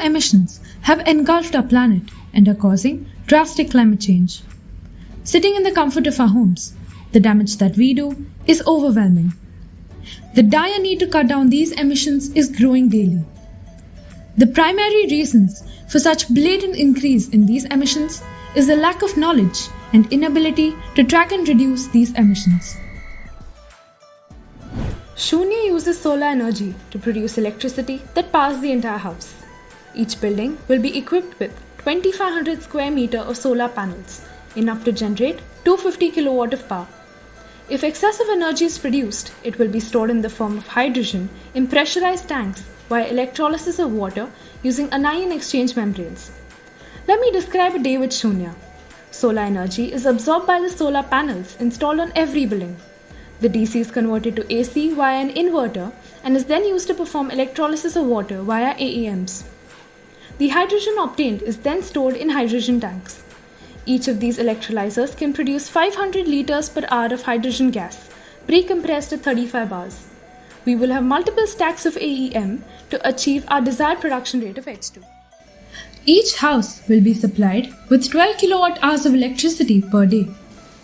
emissions have engulfed our planet and are causing drastic climate change. Sitting in the comfort of our homes, the damage that we do is overwhelming. The dire need to cut down these emissions is growing daily. The primary reasons for such blatant increase in these emissions is the lack of knowledge and inability to track and reduce these emissions. Shunya uses solar energy to produce electricity that powers the entire house. Each building will be equipped with 2500 square meter of solar panels, enough to generate 250 kilowatt of power. If excessive energy is produced, it will be stored in the form of hydrogen in pressurized tanks via electrolysis of water using anion exchange membranes. Let me describe a day with Shunya. Solar energy is absorbed by the solar panels installed on every building. The DC is converted to AC via an inverter and is then used to perform electrolysis of water via AEMs. The hydrogen obtained is then stored in hydrogen tanks. Each of these electrolyzers can produce 500 liters per hour of hydrogen gas, pre-compressed at 35 bars. We will have multiple stacks of AEM to achieve our desired production rate of H2. Each house will be supplied with 12 kilowatt hours of electricity per day.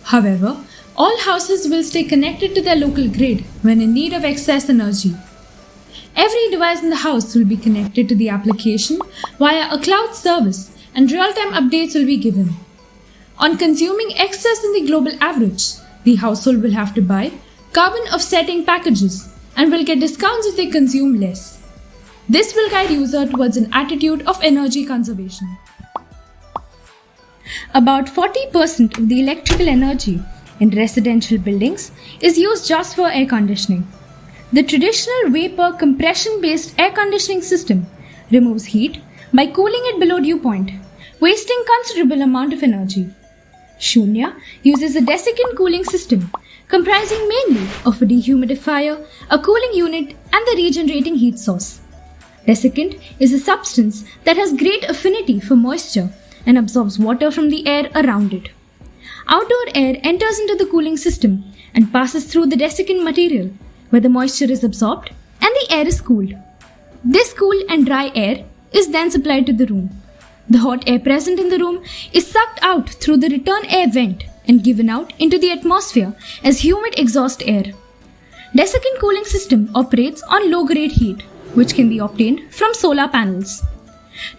However, all houses will stay connected to their local grid when in need of excess energy. Every device in the house will be connected to the application via a cloud service and real-time updates will be given. On consuming excess in the global average, the household will have to buy carbon offsetting packages and will get discounts if they consume less. This will guide user towards an attitude of energy conservation. About 40% of the electrical energy in residential buildings is used just for air conditioning. The traditional vapor compression-based air conditioning system removes heat by cooling it below dew point, wasting considerable amount of energy. Shunya uses a desiccant cooling system comprising mainly of a dehumidifier, a cooling unit and the regenerating heat source. Desiccant is a substance that has great affinity for moisture and absorbs water from the air around it. Outdoor air enters into the cooling system and passes through the desiccant material where the moisture is absorbed and the air is cooled. This cool and dry air is then supplied to the room. The hot air present in the room is sucked out through the return air vent and given out into the atmosphere as humid exhaust air. Desiccant cooling system operates on low-grade heat, which can be obtained from solar panels.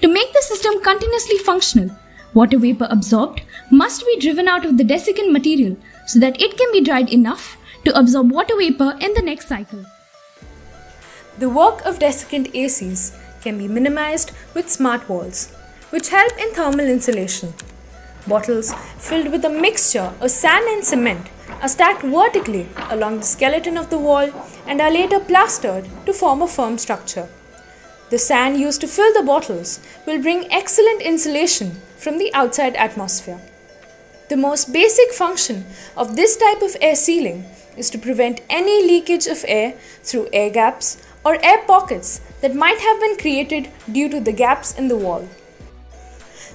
To make the system continuously functional, water vapor absorbed must be driven out of the desiccant material so that it can be dried enough to absorb water vapor in the next cycle. The work of desiccant ACs can be minimized with smart walls, which help in thermal insulation. Bottles filled with a mixture of sand and cement are stacked vertically along the skeleton of the wall and are later plastered to form a firm structure. The sand used to fill the bottles will bring excellent insulation from the outside atmosphere. The most basic function of this type of air sealing is to prevent any leakage of air through air gaps or air pockets that might have been created due to the gaps in the wall.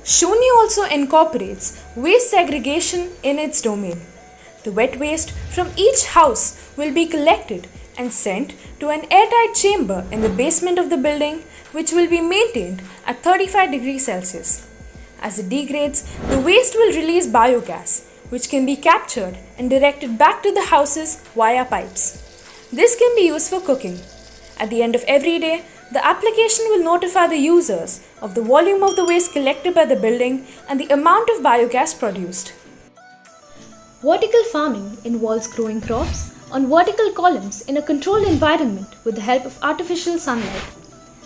Shunya also incorporates waste segregation in its domain. The wet waste from each house will be collected and sent to an airtight chamber in the basement of the building, which will be maintained at 35 degrees Celsius. As it degrades, the waste will release biogas, which can be captured and directed back to the houses via pipes. This can be used for cooking. At the end of every day, the application will notify the users of the volume of the waste collected by the building and the amount of biogas produced. Vertical farming involves growing crops on vertical columns in a controlled environment with the help of artificial sunlight.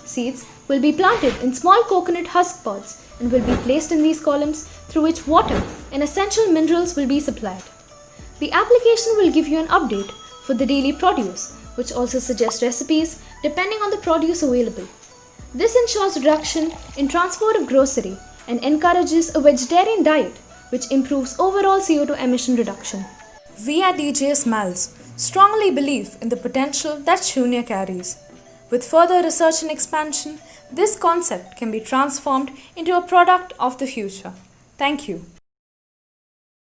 Seeds will be planted in small coconut husk pods and will be placed in these columns through which water and essential minerals will be supplied. The application will give you an update for the daily produce, which also suggests recipes depending on the produce available. This ensures reduction in transport of grocery and encourages a vegetarian diet, which improves overall CO2 emission reduction. We at DJS Malls strongly believe in the potential that Shunya carries. With further research and expansion, this concept can be transformed into a product of the future. Thank you.